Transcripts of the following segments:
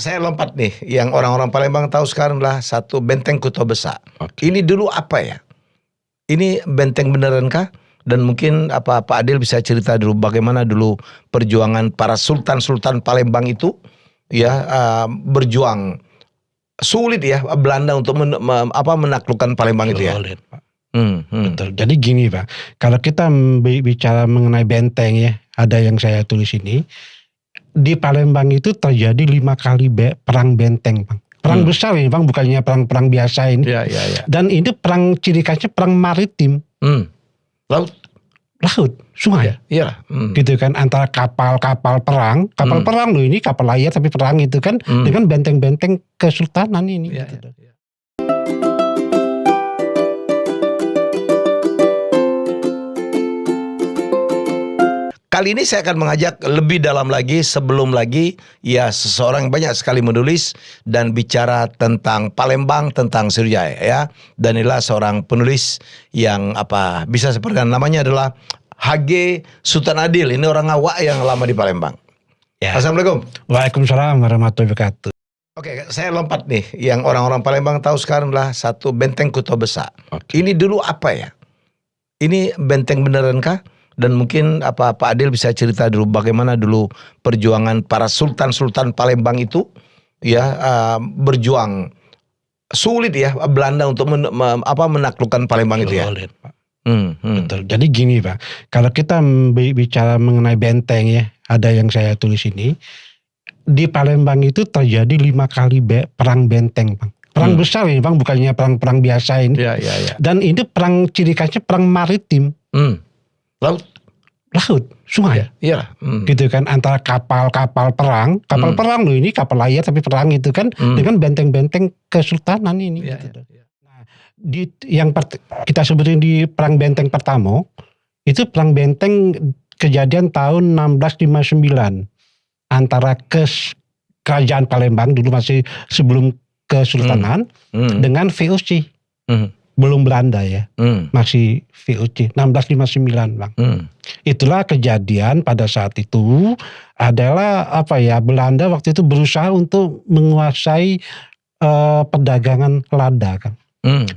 saya lompat nih, yang orang-orang Palembang tahu sekarang adalah satu Benteng Kota Besar. Oke. Ini dulu apa ya? Ini benteng beneran kah? Dan mungkin Pak Adil bisa cerita dulu bagaimana dulu perjuangan para sultan-sultan Palembang itu ya, berjuang sulit ya Belanda untuk menaklukkan Palembang itu ya. Sulit, Pak. Betul. Jadi gini, Pak, kalau kita bicara mengenai benteng ya, ada yang saya tulis ini. Di Palembang itu terjadi 5 kali perang benteng, Bang. Perang besar ini, Bang, bukannya perang biasa ini. Ya. Dan ini perang, ciri khasnya perang maritim. Laut, sungai. iya. Gitu kan, antara kapal-kapal perang, perang loh ini, kapal layar tapi perang itu kan, dengan benteng-benteng kesultanan ini. Iya, gitu. iya. Kali ini saya akan mengajak lebih dalam lagi sebelum lagi ya seseorang yang banyak sekali menulis dan bicara tentang Palembang, tentang Sriwijaya ya. Dan inilah seorang penulis yang bisa seperti namanya adalah HG Sultan Adil. Ini orang Awak yang lama di Palembang. Ya. Assalamualaikum. Waalaikumsalam warahmatullahi wabarakatuh. Oke, saya lompat nih, yang orang-orang Palembang tahu sekarang adalah satu Benteng Kota Besar. Oke. Ini dulu apa ya? Ini benteng beneran kah? Dan mungkin Pak Adil bisa cerita dulu bagaimana dulu perjuangan para sultan-sultan Palembang itu ya, berjuang sulit ya Belanda untuk menaklukkan Palembang itu ya. Sulit, Pak. Betul. Jadi gini, Pak, kalau kita bicara mengenai benteng ya, ada yang saya tulis ini. Di Palembang itu terjadi 5 kali perang benteng, Bang. Perang besar ini, Bang, bukannya perang biasa ini. Ya. Dan ini perang, ciri khasnya perang maritim. Laut, sungai. Iya. Gitu kan, antara kapal-kapal perang, perang loh ini, kapal layar tapi perang itu kan, dengan benteng-benteng kesultanan ini. Iya, gitu. Nah, yang kita sebutin di perang benteng pertama, itu perang benteng kejadian tahun 1659 antara kerajaan Palembang dulu masih sebelum kesultanan dengan VOC. Belum Belanda ya, masih VOC 1659, Bang. Itulah kejadian pada saat itu adalah Belanda waktu itu berusaha untuk menguasai perdagangan lada kan.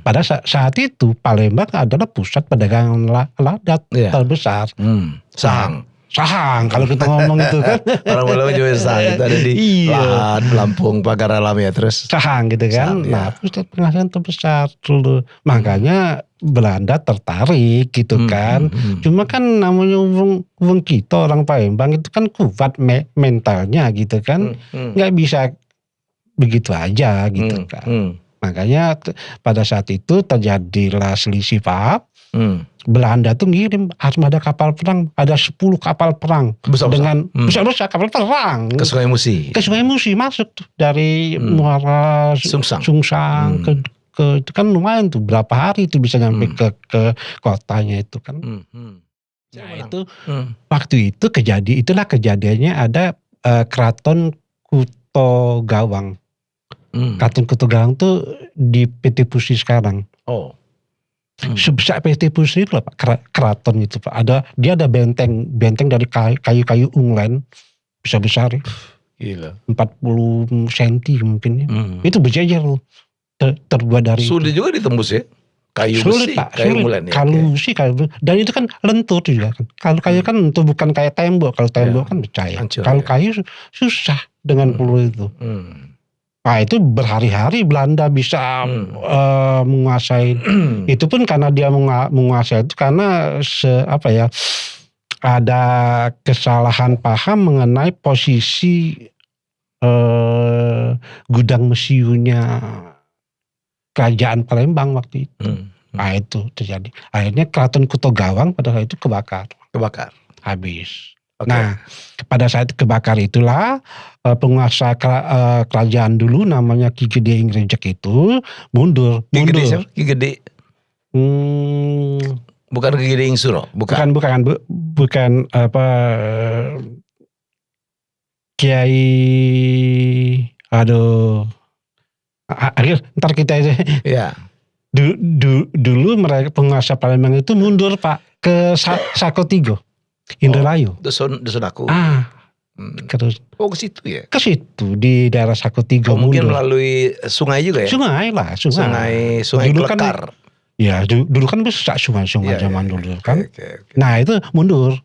Pada saat itu Palembang adalah pusat perdagangan lada terbesar. Sahang kalau kita ngomong itu kan. Orang Palembang juga Sahang, itu ada di Lampung, Pagar Alam ya, terus Sahang gitu kan. Sahang, nah, pusat penghasilan terbesar dulu. Makanya Belanda tertarik gitu kan. Cuma kan namanya wong kita orang Palembang itu kan kuat mentalnya gitu kan. Nggak bisa begitu aja gitu kan. Makanya pada saat itu terjadilah selisih paham. Belanda tuh ngirim armada kapal perang, ada 10 kapal perang dengan besar-besar kapal perang ke Sungai Musi. Masuk tuh dari Muara Sungsang ke itu kan lumayan tuh, berapa hari itu bisa nyampe ke kotanya itu kan. Nah itu waktu itu itulah kejadiannya ada Keraton Kuto Gawang. Keraton Kuto Gawang tuh di PT Pusi sekarang. Sebesar PT Pusri itu lah Pak, keraton itu Pak. Dia ada benteng dari kayu-kayu unglen besar-besar ya. Gila. 40 cm mungkin ya. Itu berjejer loh. Terbuat dari sulit itu. Juga ditembus ya. Kayu sulit, besi, Pak, kayu unglen ya. Kayu. Dan itu kan lentur juga kan. Kalau kayu kan itu bukan kayak tembok. Kalau tembok kan percaya. Kalau kayu susah dengan peluru itu. Nah itu berhari-hari Belanda bisa menguasai. Itu pun karena dia menguasai itu karena ada kesalahan paham mengenai posisi gudang mesiunya kerajaan Palembang waktu itu. Nah itu terjadi. Akhirnya Keraton Kuto Gawang pada saat itu kebakar. Habis. Okay. Nah, pada saat kebakar itulah penguasa kerajaan dulu namanya Ki Gede Inggrejek itu mundur. Ki Gede. Bukan Ki Gede Ingsuro, bukan Kiai. Ntar kita aja. Ya. Dulu mereka penguasa Palembang itu mundur Pak ke Sakotigo. Indralayu. Dusun aku. Terus Oh ke situ ya? ke situ di daerah Sakotigo Mungkin mundur. melalui sungai juga ya? Sungai lah, Sungai Dulu kan, Klekar. ya dulu kan besar sungai-sungai Iya, zaman iya, dulu iya. kan. Oke. Nah itu mundur.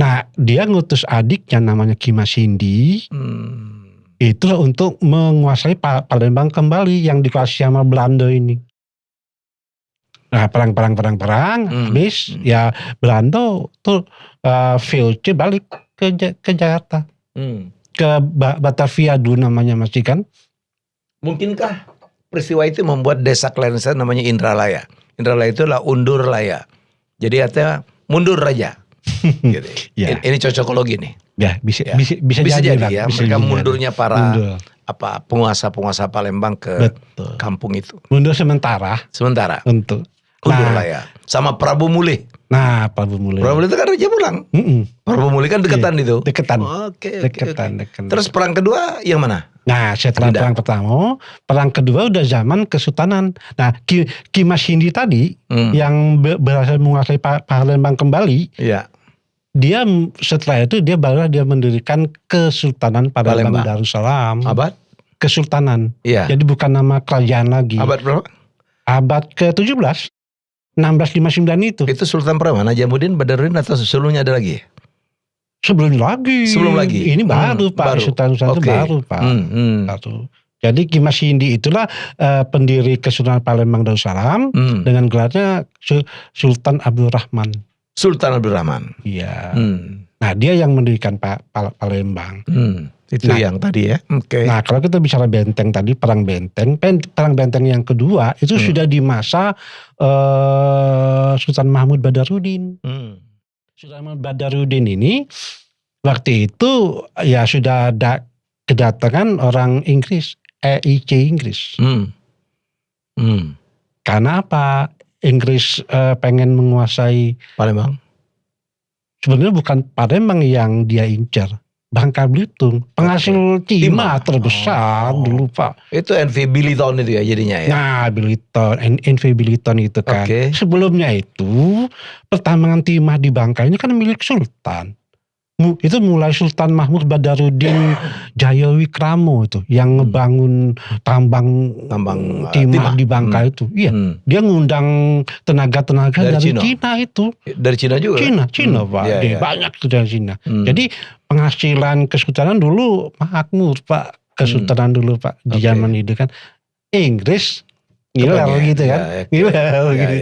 Nah dia ngutus adiknya namanya Kimasindi itu untuk menguasai Palembang kembali yang dikuasai sama Belanda ini. Nah perang habis ya Belanda tuh VOC balik ke Jakarta, ke Batavia dulu namanya masih kan. Mungkinkah peristiwa itu membuat desa Klensen namanya Indralaya? Indralaya itu adalah undur laya. Jadi artinya mundur raja. Gitu. Ya. Ini cocokologi nih. Ya bisa Ya. bisa jadi Bang. ya. Bisa Mereka jadi. mundurnya para Mundur. penguasa Palembang ke Betul. kampung itu. Mundur sementara Sementara untuk undur laya. Sama Prabu Mulih. Nah Prabu Mulih. Prabu Mulih itu kan Raja Pulang. Prabu Mulih kan deketan itu. Deketan. Oke. Deketan. Terus perang kedua yang mana? Nah setelah perang pertama, perang kedua udah zaman Kesultanan. Nah Ki Mas Hindi tadi yang berhasil menguasai Palembang kembali, Iya. dia setelah itu dia mendirikan Kesultanan Palembang Darussalam. Abad? Kesultanan. Iya. Jadi bukan nama kerajaan lagi. Abad berapa? Abad ke-17. 1659 itu. Itu Sultan Praman, Najamuddin, Badaruddin atau sebelumnya ada lagi? Sebelum lagi. Ini baru Pak. Sultan itu baru Pak. Baru. Jadi Ki Mas Hindi itulah pendiri Kesultanan Palembang Darussalam dengan gelarnya Sultan Abdul Rahman. Sultan Abdul Rahman. Iya. Nah dia yang mendirikan Palembang. Itu yang tadi ya. Oke. Nah kalau kita bicara benteng tadi, perang benteng yang kedua itu sudah di masa Sultan Mahmud Badarudin. Sultan Mahmud Badarudin ini waktu itu ya sudah ada kedatangan orang Inggris, EIC Inggris. Karena apa? Inggris pengen menguasai Palembang. Sebenarnya bukan Palembang yang dia incar, Bangka Belitung, penghasil timah terbesar dulu Pak. Itu NV Billiton itu ya jadinya ya? Nah Billiton, NV Billiton itu kan. Oke. Sebelumnya itu pertambangan timah di Bangka ini kan milik Sultan. Itu mulai Sultan Mahmud Badarudin Jayawikramo itu yang ngebangun tambang timah di Bangka itu. Iya, dia ngundang tenaga-tenaga dari Cina itu. Dari Cina juga? Cina Pak. Ya. Banyak itu dari Cina. Jadi penghasilan Kesultanan dulu makmur Pak. Kesultanan dulu Pak di zaman itu kan. Inggris ngiler gitu kan. Ngiler gitu.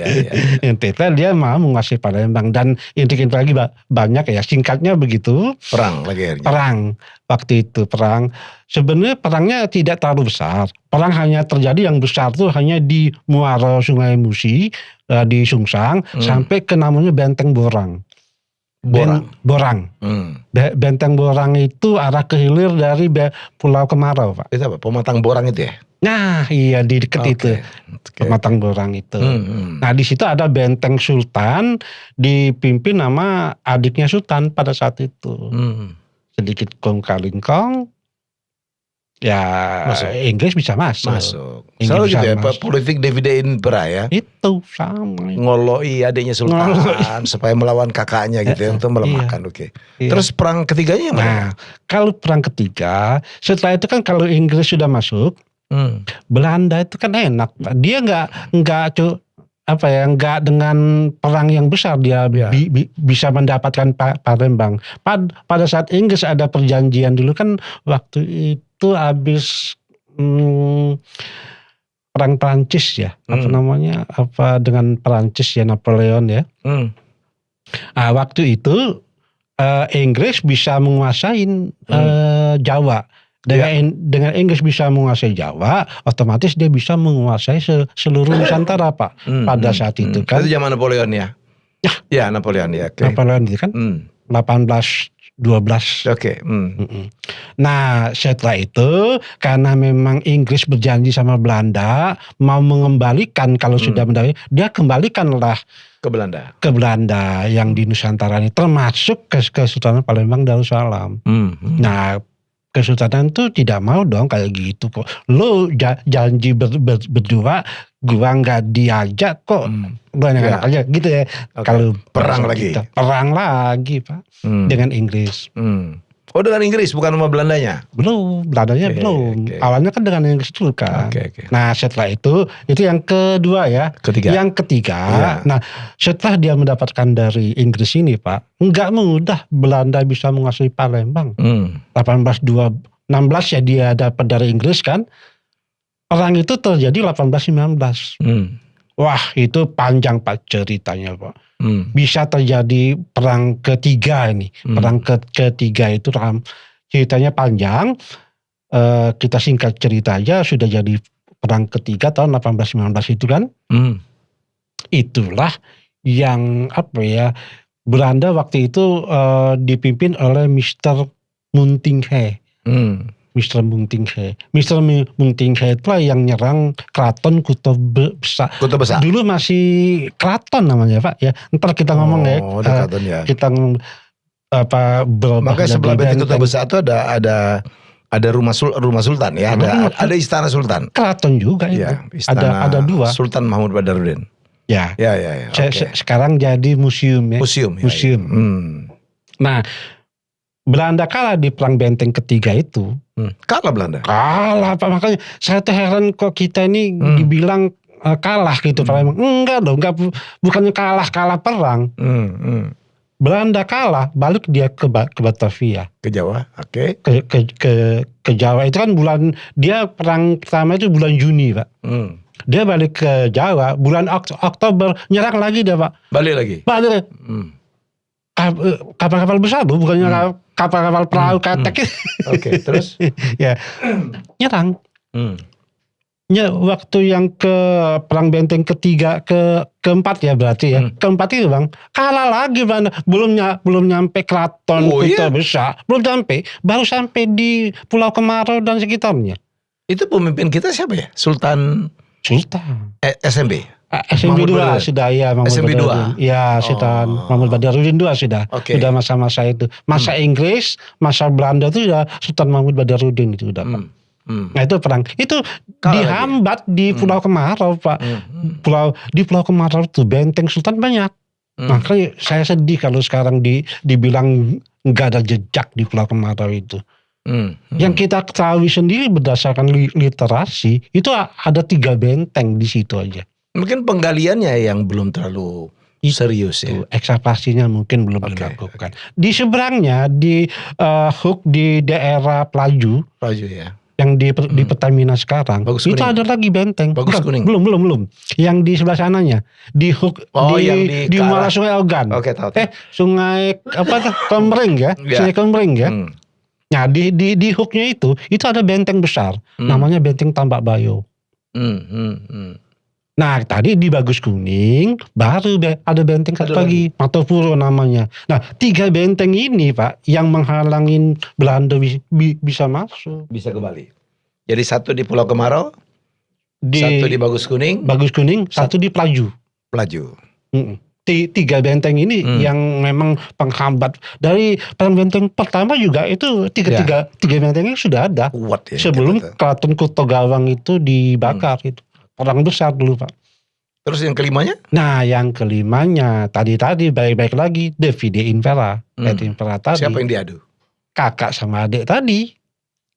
Intinya dia mau menguasai Palembang. Dan intinya lagi banyak ya. Singkatnya begitu. Perang lagi akhirnya. Perang. Waktu itu perang. Sebenarnya perangnya tidak terlalu besar. Perang hanya terjadi yang besar tuh hanya di muara Sungai Musi. Di Sungsang. Sampai ke namanya Benteng Borang. Borang. Benteng Borang itu arah ke hilir dari Pulau Kemarau Pak. Itu apa? Pematang Borang itu ya? Nah iya di dekat itu. Pematang Borang itu. Nah di situ ada Benteng Sultan dipimpin nama adiknya Sultan pada saat itu. Sedikit kong kaling kong. Ya Inggris bisa masuk. Selalu gitu ya, politik dividen pera ya. Itu sama. Ngoloi adiknya Sultan supaya melawan kakaknya gitu ya, untuk melemahkan. Terus perang ketiganya yang mana? Nah, kalau perang ketiga, setelah itu kan kalau Inggris sudah masuk, Belanda itu kan enak. Dia nggak dengan perang yang besar dia bisa mendapatkan Palembang. Pada saat Inggris ada perjanjian dulu kan waktu itu habis perang Prancis ya, dengan Prancis ya, Napoleon ya. Nah, waktu itu Inggris bisa menguasai Jawa. Dengan Inggris bisa menguasai Jawa, otomatis dia bisa menguasai seluruh Nusantara Pak. Pada saat itu kan. Itu zaman Napoleon ya? Ya Napoleon ya. Napoleon itu kan 1812. Nah setelah itu karena memang Inggris berjanji sama Belanda mau mengembalikan kalau sudah mendapatkan, dia kembalikanlah ke Belanda yang di Nusantara ini, termasuk ke Kesultanan Palembang Darussalam. Nah Kesultanan tuh tidak mau dong kayak gitu kok. Lo janji berdua, gua nggak diajak kok. Banyak aja gitu ya. Kalau perang lagi. Perang lagi Pak dengan Inggris. Oh, dengan Inggris bukan sama Belandanya. Belum, Belandanya Oke, belum. oke. Awalnya kan dengan Inggris dulu kan. Oke. Nah setelah itu yang kedua ya. Ketiga. Yang ketiga, Iya. nah setelah dia mendapatkan dari Inggris ini Pak, nggak mudah Belanda bisa menguasai Palembang. 16 ya dia dapat dari Inggris kan. Perang itu terjadi 1819. Wah itu panjang Pak ceritanya Pak. Bisa terjadi perang ketiga ini. Perang ketiga itu ceritanya panjang. Kita singkat cerita aja, sudah jadi perang ketiga tahun 1819 itu kan. Itulah yang Belanda waktu itu dipimpin oleh Mr. Muntinghe. Mr. Muntinghe itulah yang nyerang Keraton Kuto Besar. Dulu masih Keraton namanya Pak ya. Ntar kita ngomong Keraton ya. Kita ngomong makanya sebelah benteng Kuto Besar itu ada rumah sultan ya. Ada istana sultan. Keraton juga itu. Ya, istana ada dua. Sultan Mahmud Badarudin. Ya. Okay. Sekarang jadi museum ya. Museum. Nah, Belanda kalah di perang benteng ketiga itu. Kalah Belanda. Kalah Pak, makanya saya tuh heran kok kita ini dibilang kalah gitu Palembang. Enggak dong, bukannya kalah perang. Belanda kalah, balik dia ke Batavia. Ke Jawa, oke. Ke Jawa itu kan dia perang pertama itu bulan Juni Pak. Dia balik ke Jawa bulan Oktober, nyerang lagi dia Pak. Balik lagi. Kapal-kapal besar bukannya kapal-kapal perahu katek. Oke, terus ya nyerang. Waktu yang ke perang benteng ketiga keempat ya berarti ya. Keempat itu Bang, kalah lagi Bang. Belum nyampe Keraton Kuto Besar, belum sampai, baru sampai di Pulau Kemarau dan sekitarnya. Itu pemimpin kita siapa ya? Sultan SMB. SMB 2 sudah ya, SMB 2. Ya, Sultan Mahmud Badarudin 2 sudah. Okay. Sudah masa-masa itu. Masa Inggris, masa Belanda itu sudah Sultan Mahmud Badarudin itu udah Pak. Nah itu perang. Itu dihambat di Pulau Kemarau Pak. Di Pulau Kemarau itu benteng Sultan banyak. Makanya saya sedih kalau sekarang dibilang nggak ada jejak di Pulau Kemarau itu. Yang kita ketahui sendiri berdasarkan literasi itu ada 3 benteng di situ aja. Mungkin penggaliannya yang belum terlalu serius ya. Ekskavasinya mungkin belum dilakukan. Di seberangnya di Hook di daerah Pelaju ya. Yang di Pertamina sekarang Bagus itu Kuning. ada lagi benteng. Bagus Kuning. Belum. Yang di sebelah sananya di Hook di Muara Sungai Ogan. Oke, tahu. Sungai Kemering ya. Sungai Kemering ya. Nah di Hooknya itu ada benteng besar namanya Benteng Tambak Bayo. Nah tadi di Bagus Kuning baru ada benteng satu lagi Matopuro namanya. Nah 3 benteng ini Pak yang menghalangin Belanda bisa masuk. Bisa ke Bali. Jadi satu di Pulau Kemarau, satu di Bagus Kuning, satu di Pelaju. 3 benteng ini yang memang penghambat. Dari perang benteng pertama juga itu tiga bentengnya sudah ada. Kuat ya. Sebelum Keraton Kuto Gawang itu dibakar itu. Orang besar dulu Pak. Terus yang kelimanya? Nah yang kelimanya tadi baik-baik lagi Davide Infera. Infera tadi. Siapa yang diadu? Kakak sama adik tadi.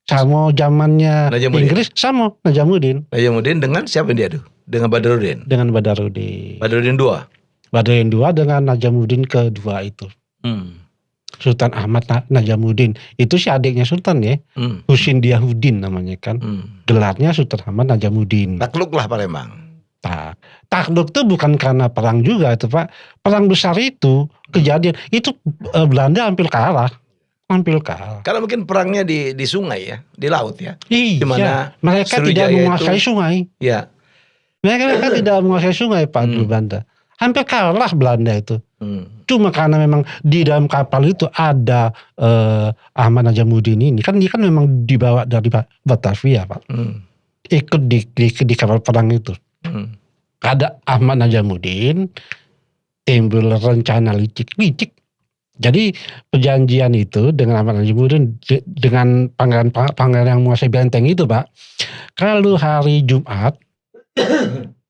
Sama zamannya Inggris sama Najamuddin. Najamuddin dengan siapa yang diadu? Dengan Badarudin? Dengan Badarudin. Badarudin 2? Badarudin 2 dengan Najamuddin kedua itu. Sultan Ahmad Najamuddin. Itu si adiknya Sultan ya. Husin Diyahuddin namanya kan. Gelarnya Sultan Ahmad Najamuddin. Takluklah Palembang. Takluk itu bukan karena perang juga itu Pak. Perang besar itu kejadian. Itu Belanda hampir kalah. Karena mungkin perangnya di sungai ya. Di laut ya. Iya. Dimana mereka tidak menguasai sungai. Iya. Mereka tidak menguasai sungai Pak dulu Belanda. Hampir kalah Belanda itu. Cuma karena memang di dalam kapal itu ada Ahmad Najamuddin ini. Kan dia kan memang dibawa dari Batavia Pak. Ikut di kapal perang itu. Ada Ahmad Najamuddin, timbul rencana licik. Jadi perjanjian itu dengan Ahmad Najamuddin dengan pangeran yang menguasai benteng itu Pak. Kalau hari Jumat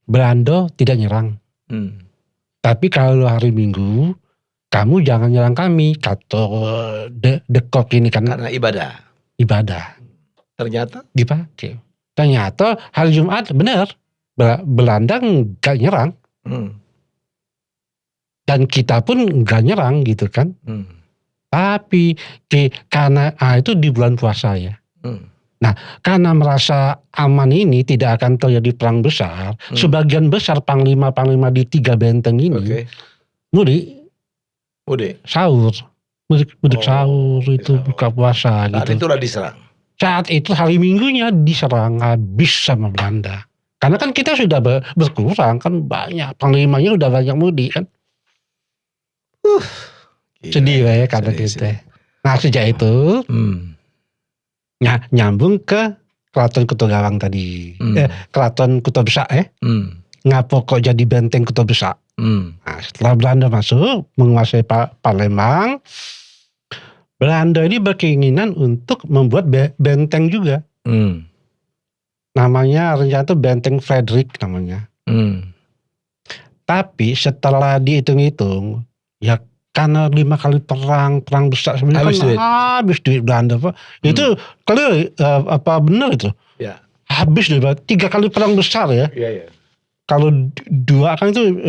Belanda tidak nyerang. Tapi kalau hari Minggu kamu jangan nyerang kami, kata dekok ini kan Karena ibadah ternyata dipakai. Ternyata hari Jumat benar Belanda nggak nyerang dan kita pun nggak nyerang gitu kan. Tapi karena itu di bulan puasa ya. Nah, karena merasa aman ini tidak akan terjadi perang besar, sebagian besar panglima-panglima di 3 benteng ini mudik sahur, mudik sahur itu buka puasa saat gitu. itulah diserang. Saat itu hari Minggunya diserang habis sama Belanda. Karena kan kita sudah berkurang kan, banyak panglimanya udah banyak mudik kan. Sedih ya kata kita. Nah sejak itu nyambung ke Keraton Kuto Gawang tadi. Keraton Kuto Besak ya. Ngapa kok jadi benteng Kuto Besak? Nah, setelah Belanda masuk menguasai Palembang, Belanda ini berkeinginan untuk membuat benteng juga. Namanya rencana itu Benteng Frederick namanya. Tapi setelah dihitung-hitung, ya karena 5 kali perang besar sebenarnya habis duit Belanda Pak. Itu kalau benar itu? Ya. Habis duit 3 kali perang besar ya. Iya. Kalau 2 kan itu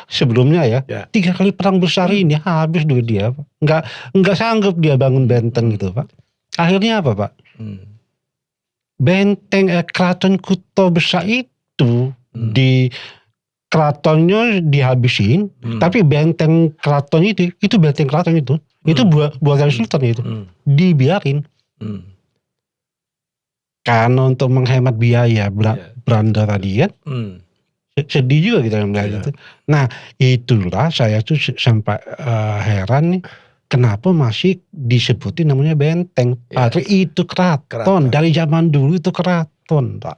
sebelumnya ya. 3 kali perang besar ini habis duit dia Pak. Enggak sanggup dia bangun benteng gitu Pak. Akhirnya apa Pak? Benteng Keraton Kuto Besak itu di keratonnya dihabisin, tapi benteng keraton itu benteng keraton itu buatan Sultan itu dibiarin. Karena untuk menghemat biaya Belanda tadi kan. Sedih juga kita melihat itu. Nah itulah saya tuh sampai heran nih, kenapa masih disebutin namanya benteng? Padahal itu keraton. Dari zaman dulu itu keraton Pak.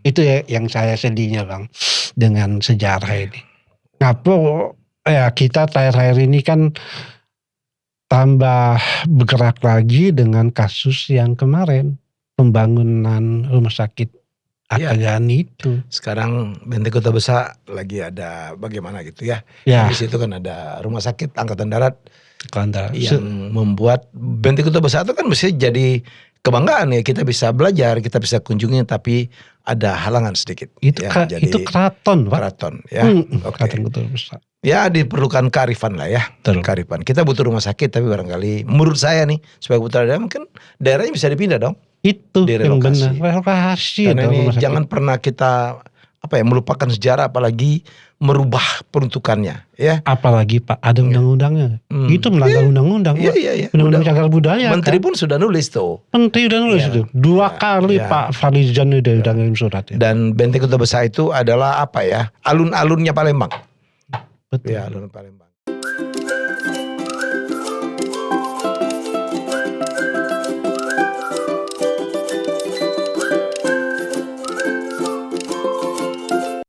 Itu ya yang saya sedihnya Bang dengan sejarah ini. Ngapa ya kita terakhir ini kan tambah bergerak lagi dengan kasus yang kemarin, pembangunan rumah sakit Akagani itu. Sekarang Benteng Kuto Besak lagi ada bagaimana gitu ya. Di situ kan ada rumah sakit Angkatan Darat yang membuat Benteng Kuto Besak itu kan mesti jadi kebanggaan ya, kita bisa belajar, kita bisa kunjungi, tapi ada halangan sedikit. Itu ya, itu keraton Pak. Keraton ya. Keraton Kuto Besak. Ya diperlukan kearifan lah ya. Kearifan. Kita butuh rumah sakit, tapi barangkali menurut saya nih sebagai putra daerah mungkin daerahnya bisa dipindah dong. Itu yang benar. Relokasi. Karena ini jangan pernah kita melupakan sejarah, apalagi merubah peruntukannya ya. Apalagi Pak ada undang-undangnya. Itu melanggar undang-undang. Iya. Undang-undang cagar budaya. Menteri pun sudah nulis tuh. Menteri udah nulis itu. 2 kali Pak Fadlizon udah ngirim surat ya. Dan Benteng Kuto Besak itu adalah alun-alunnya Palembang. Betul. Ya, alun Palembang.